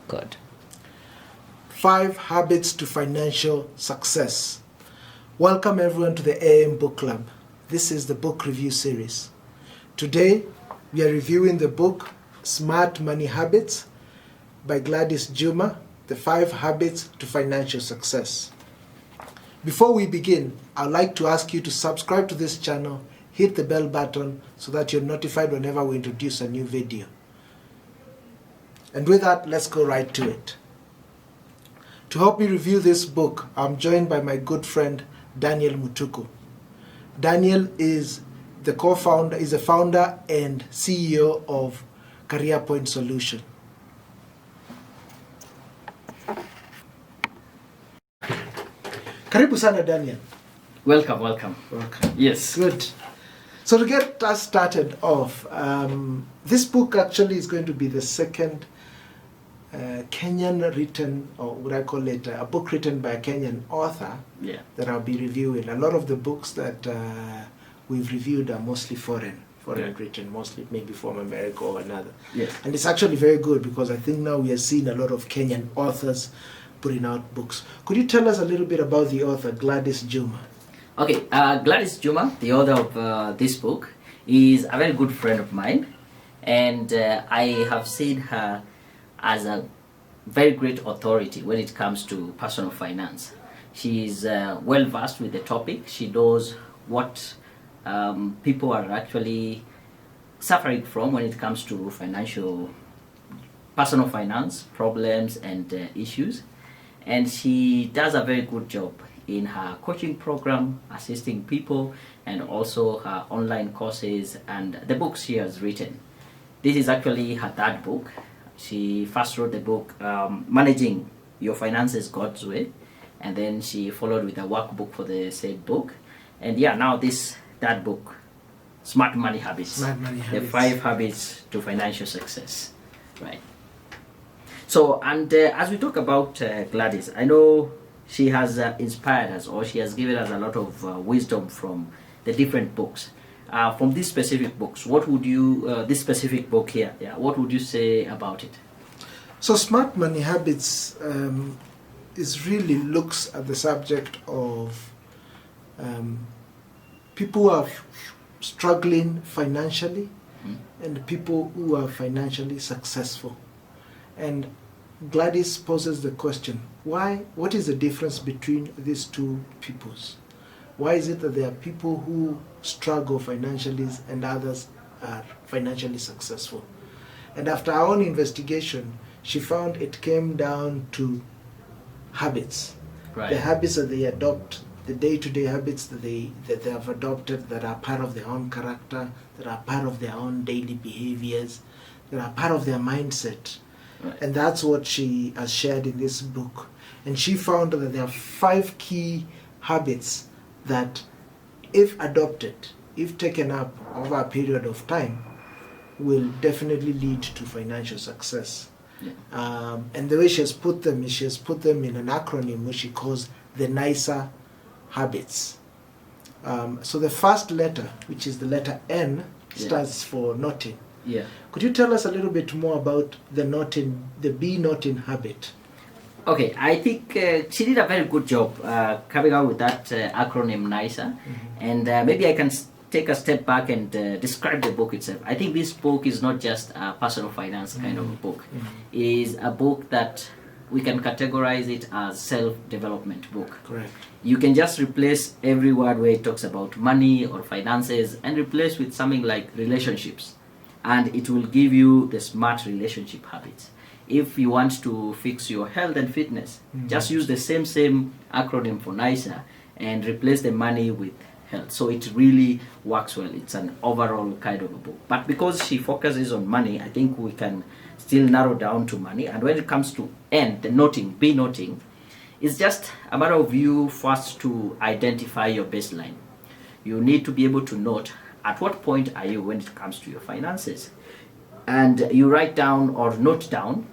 Good. 5 Habits to Financial Success. Welcome everyone to the AM Book Club. This is the book review series. Today, we are reviewing the book Smart Money Habits by Gladys Juma, the 5 Habits to Financial Success. Before we begin, I'd like to ask you to subscribe to this channel, hit the bell button so that you're notified whenever we introduce a new video. And with that, let's go right to it. To help me review this book, I'm joined by my good friend, Daniel Mutuku. Daniel is the founder and CEO of Career Point Solution. Karibu sana, Daniel. Welcome. Yes. Good. So to get us started off, this book actually is going to be the second Kenyan written, or would I call it a book written by a Kenyan author that I'll be reviewing. A lot of the books that we've reviewed are mostly foreign written, mostly maybe from America or another. Yes. And it's actually very good because I think now we are seeing a lot of Kenyan authors putting out books. Could you tell us a little bit about the author, Gladys Juma? Okay, Gladys Juma, the author of this book, is a very good friend of mine, and I have seen her as a very great authority when it comes to personal finance. She is well versed with the topic. She knows what people are actually suffering from when it comes to personal finance problems and issues, and she does a very good job in her coaching program, assisting people, and also her online courses and the books she has written. This is actually her third book. She first wrote the book Managing Your Finances God's Way, and then she followed with a workbook for the said book. And now this third book, Smart Money Habits. The 5 Habits to Financial Success. Right. So, and as we talk about Gladys, I know she has inspired us, or she has given us a lot of wisdom from the different books. From these specific books, what would you, this specific book here, what would you say about it? So Smart Money Habits really looks at the subject of people who are struggling financially and people who are financially successful. And Gladys poses the question, what is the difference between these two peoples? Why is it that there are people who struggle financially and others are financially successful? And after our own investigation, she found it came down to habits. Right. The habits that they adopt, the day-to-day habits that they have adopted, that are part of their own character, that are part of their own daily behaviors, that are part of their mindset. Right. And that's what she has shared in this book. And she found that there are 5 key habits that, if adopted, if taken up over a period of time, will definitely lead to financial success. Yeah. And the way she has put them is she has put them in an acronym which she calls the NISA habits. So the first letter, which is the letter N, stands for noting. Yeah. Could you tell us a little bit more about the be noting habit? Okay, I think she did a very good job coming out with that acronym NISA, and maybe I can take a step back and describe the book itself. I think this book is not just a personal finance kind of a book. It is a book that we can categorize it as self-development book. Correct. You can just replace every word where it talks about money or finances and replace with something like relationships, and it will give you the smart relationship habits. If you want to fix your health and fitness, just use the same acronym for NISA and replace the money with health. So it really works well. It's an overall kind of a book. But because she focuses on money, I think we can still narrow down to money. And when it comes to N, the noting, be noting, it's just a matter of you first to identify your baseline. You need to be able to note at what point are you when it comes to your finances. And you write down or note down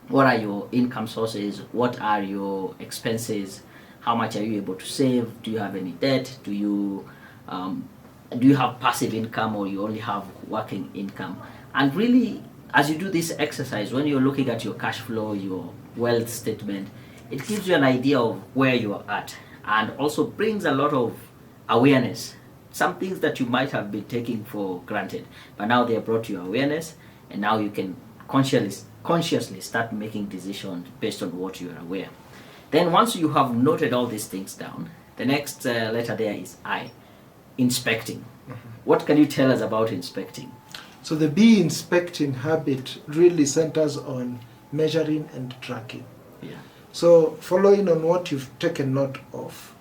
what are your income sources, what are your expenses, how much are you able to save, do you have any debt, do you have passive income or you only have working income, and really As you do this exercise, when you're looking at your cash flow, your wealth statement, it gives you an idea of where you are at, and also brings a lot of awareness. Some things that you might have been taking for granted, but now they are brought to your awareness, and now you can consciously start making decisions based on what you are aware. Then once you have noted all these things down, the next letter there is I, inspecting. What can you tell us about inspecting? So the be inspecting habit really centers on measuring and tracking. Yeah. So following on what you've taken note of,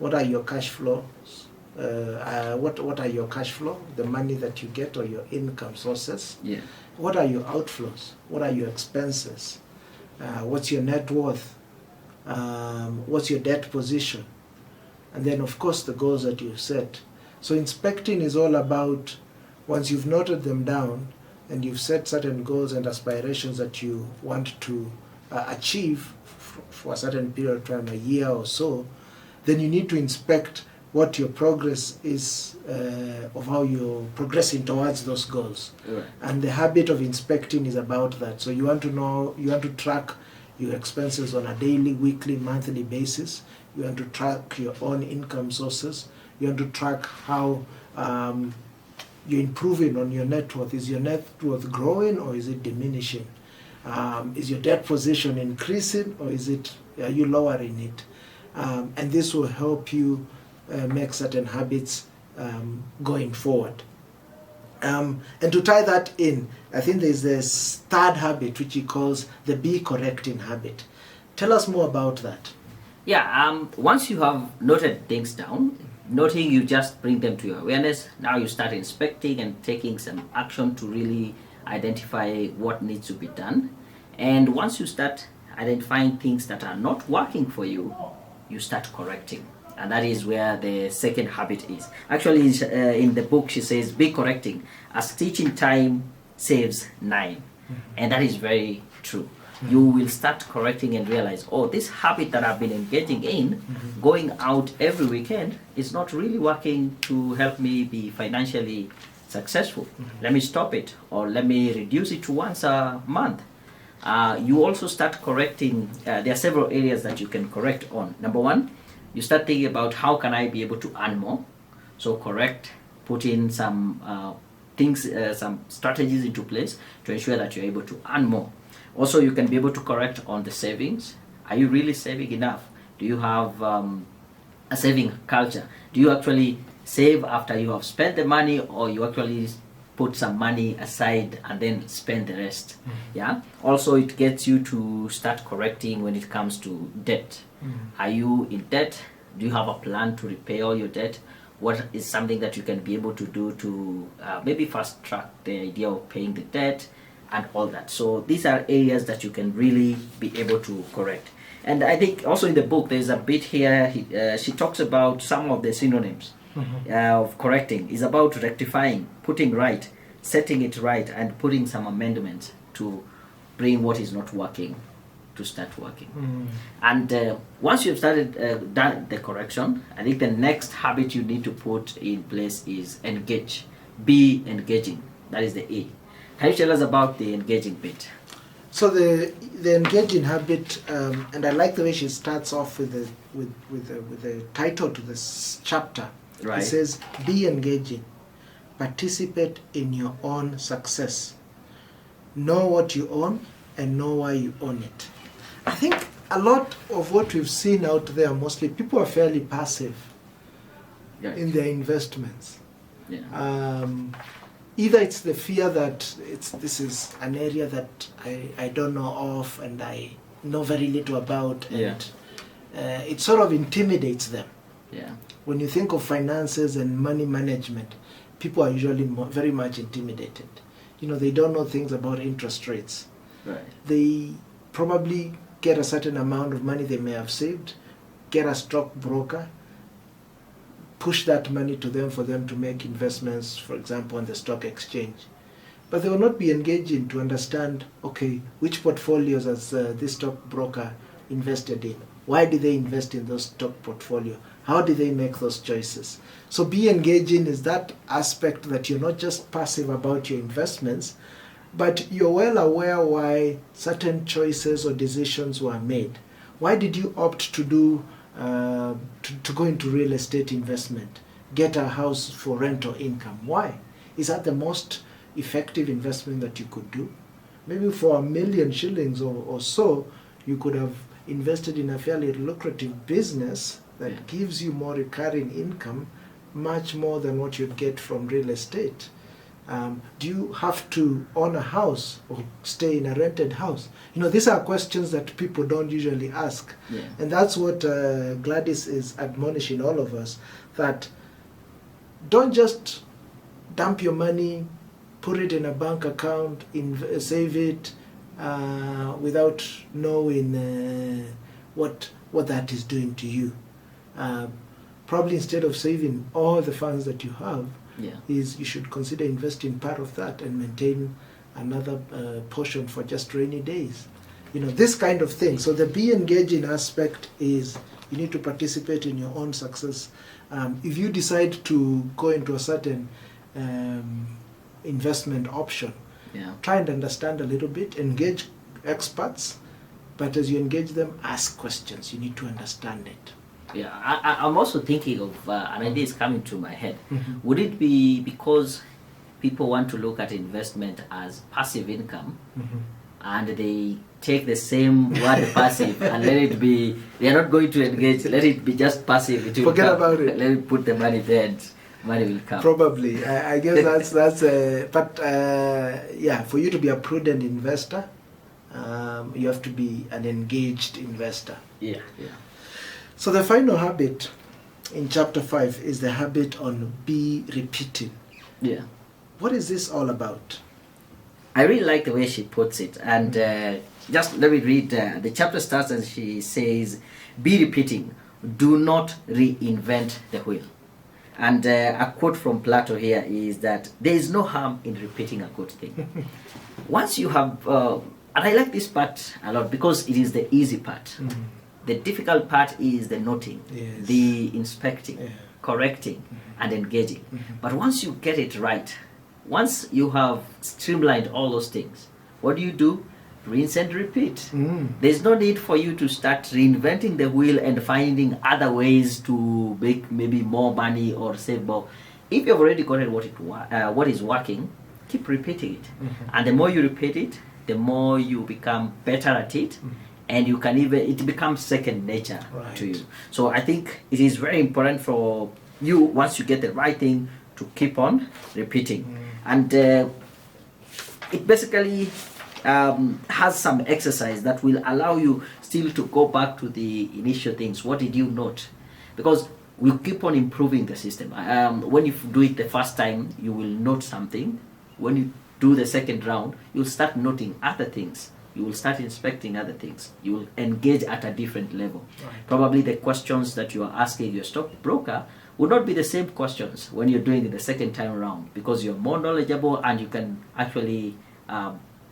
what are your cash flows? What are your cash flow, the money that you get or your income sources? Yeah. What are your outflows? What are your expenses? What's your net worth? What's your debt position? And then, of course, the goals that you've set. So inspecting is all about, once you've noted them down and you've set certain goals and aspirations that you want to achieve for a certain period of time, a year or so, then you need to inspect what your progress is of how you're progressing towards those goals. Right. And the habit of inspecting is about that. So you want to know, you want to track your expenses on a daily, weekly, monthly basis. You want to track your own income sources. You want to track how you're improving on your net worth. Is your net worth growing or is it diminishing? Is your debt position increasing or are you lowering it? And this will help you make certain habits going forward. And to tie that in, I think there's this third habit which he calls the be correcting habit. Tell us more about that. Yeah, once you have noted things down, noting, you just bring them to your awareness. Now you start inspecting and taking some action to really identify what needs to be done. And once you start identifying things that are not working for you, you start correcting. And that is where the second habit is. Actually, in the book, she says, be correcting, as teaching time saves 9. And that is very true. You will start correcting and realize, oh, this habit that I've been engaging in, going out every weekend, is not really working to help me be financially successful. Let me stop it, or let me reduce it to once a month. You also start correcting. There are several areas that you can correct on. Number one, you start thinking about how can I be able to earn more. So correct, put in some things, some strategies into place to ensure that you're able to earn more. Also, you can be able to correct on the savings. Are you really saving enough? Do you have a saving culture? Do you actually save after you have spent the money, or you actually put some money aside and then spend the rest? Yeah. Also, it gets you to start correcting when it comes to debt. Are you in debt? Do you have a plan to repay all your debt? What is something that you can be able to do to maybe fast track the idea of paying the debt and all that? So these are areas that you can really be able to correct. And I think also in the book there's a bit here, she talks about some of the synonyms of correcting. It's about rectifying, putting right, setting it right, and putting some amendments to bring what is not working to start working. And once you've started done the correction, I think the next habit you need to put in place is engage. Be engaging. That is the A. Can you tell us about the engaging bit? So the engaging habit, and I like the way she starts off with the title to this chapter. Right. It says, "Be engaging, participate in your own success, know what you own, and know why you own it." I think a lot of what we've seen out there, mostly people are fairly passive in their investments. Yeah. Either it's the fear that this is an area that I don't know of and I know very little about, and it sort of intimidates them. Yeah. When you think of finances and money management, people are usually very much intimidated. They don't know things about interest rates. Right. They probably get a certain amount of money they may have saved, get a stockbroker, push that money to them for them to make investments, for example, on the stock exchange. But they will not be engaging to understand, okay, which portfolios has this stockbroker invested in? Why did they invest in those stock portfolio? How did they make those choices? So be engaging is that aspect that you're not just passive about your investments, but you're well aware why certain choices or decisions were made. Why did you opt to do to go into real estate investment, get a house for rental income? Why? Is that the most effective investment that you could do? Maybe for $1 million shillings or so, you could have invested in a fairly lucrative business that gives you more recurring income, much more than what you'd get from real estate. Do you have to own a house or stay in a rented house? You know, these are questions that people don't usually ask. Yeah. And that's what Gladys is admonishing all of us, that don't just dump your money, put it in a bank account, save it without knowing what that is doing to you. Probably instead of saving all the funds that you have, is you should consider investing part of that and maintain another portion for just rainy days. You know, this kind of thing. So the be engaging aspect is you need to participate in your own success. If you decide to go into a certain investment option, try and understand a little bit, engage experts, but as you engage them, ask questions. You need to understand it. Yeah, I'm also thinking of an idea is coming to my head. Would it be because people want to look at investment as passive income, and they take the same word passive and let it be, they are not going to engage, let it be just passive. It will Forget come. about it. Let it put the money there and money will come. Probably. I guess that's but yeah, for you to be a prudent investor, you have to be an engaged investor. Yeah. So the final habit in chapter 5 is the habit on be repeating. Yeah. What is this all about? I really like the way she puts it, and just let me read. The chapter starts and she says, "Be repeating, do not reinvent the wheel." And a quote from Plato here is that there is no harm in repeating a good thing. Once you have, and I like this part a lot because it is the easy part. The difficult part is the noting, the inspecting, correcting, and engaging. But once you get it right, once you have streamlined all those things, what do? Rinse and repeat. There's no need for you to start reinventing the wheel and finding other ways to make maybe more money or save more. If you've already got it, what is working, keep repeating it. And the more you repeat it, the more you become better at it. And you can it becomes second nature to you. So I think it is very important for you, once you get the right thing, to keep on repeating. And it basically has some exercise that will allow you still to go back to the initial things. What did you note? Because we keep on improving the system. When you do it the first time, you will note something. When you do the second round, you'll start noting other things. You will start inspecting other things. You will engage at a different level. Probably the questions that you are asking your stockbroker would not be the same questions when you're doing it the second time around, because you're more knowledgeable and you can actually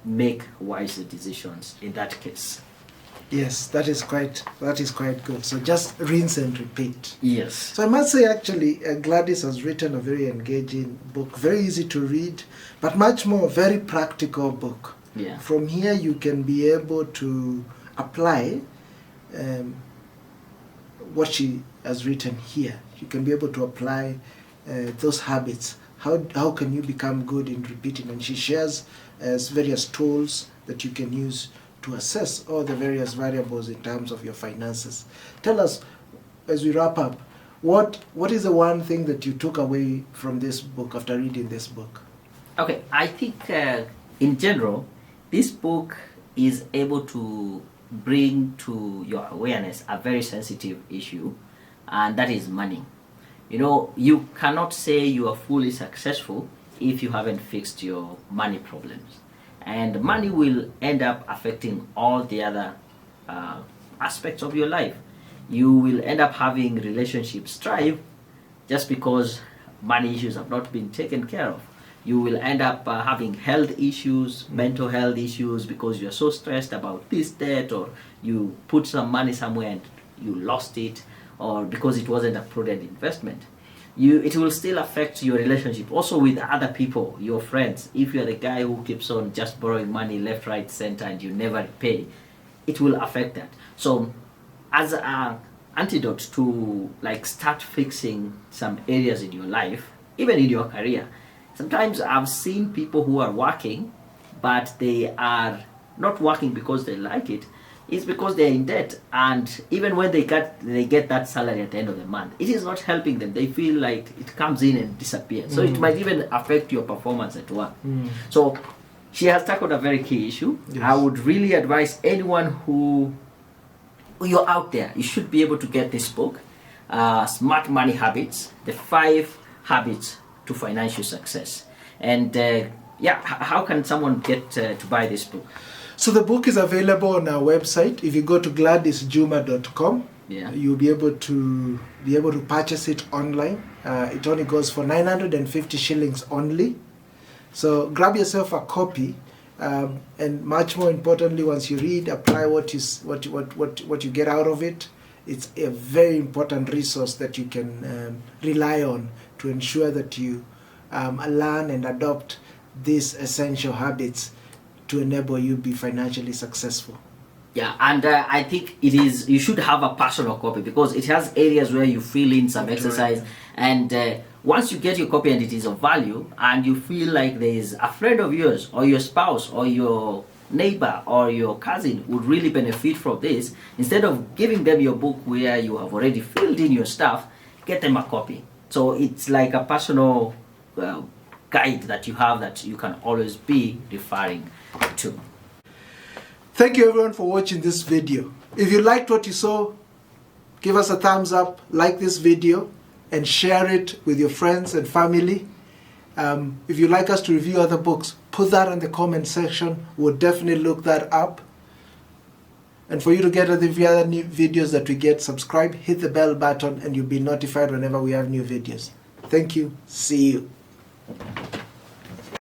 make wise decisions in that case. Yes, that is quite good. So just rinse and repeat. Yes. So I must say, actually, Gladys has written a very engaging book, very easy to read, but much more very practical book. Yeah. From here, you can be able to apply what she has written here. You can be able to apply those habits. How can you become good in repeating? And she shares various tools that you can use to assess all the various variables in terms of your finances. Tell us, as we wrap up, what is the one thing that you took away from this book after reading this book? Okay, I think in general, this book is able to bring to your awareness a very sensitive issue, and that is money. You know, you cannot say you are fully successful if you haven't fixed your money problems. And money will end up affecting all the other aspects of your life. You will end up having relationships strive just because money issues have not been taken care of. You will end up having health issues, mental health issues, because you're so stressed about this debt, or you put some money somewhere and you lost it, or because it wasn't a prudent investment. it will still affect your relationship also with other people, your friends. If you're the guy who keeps on just borrowing money left, right, center, and you never pay, it will affect that. So as an antidote to like start fixing some areas in your life, even in your career, sometimes I've seen people who are working, but they are not working because they like it. It's because they're in debt, and even when they get that salary at the end of the month, it is not helping them. They feel like it comes in and disappears. So it might even affect your performance at work. So she has tackled a very key issue. Yes. I would really advise anyone who you're out there, you should be able to get this book, Smart Money Habits, the 5 habits to financial success. And how can someone get to buy this book? So the book is available on our website. If you go to gladysjuma.com, you'll be able to purchase it online. It only goes for 950 shillings only. So grab yourself a copy, and much more importantly, once you read, apply what you get out of it. It's a very important resource that you can rely on to ensure that you learn and adopt these essential habits to enable you be financially successful. Yeah, and I think you should have a personal copy, because it has areas where you fill in some exercise, and once you get your copy and it is of value, and you feel like there is a friend of yours or your spouse or your neighbor or your cousin would really benefit from this, instead of giving them your book where you have already filled in your stuff, get them a copy. So it's like a personal guide that you have that you can always be referring to. Thank you everyone for watching this video. If you liked what you saw, give us a thumbs up, like this video, and share it with your friends and family. If you'd like us to review other books, put that in the comment section. We'll definitely look that up. And for you to get the other new videos that we get, subscribe, hit the bell button, and you'll be notified whenever we have new videos. Thank you. See you.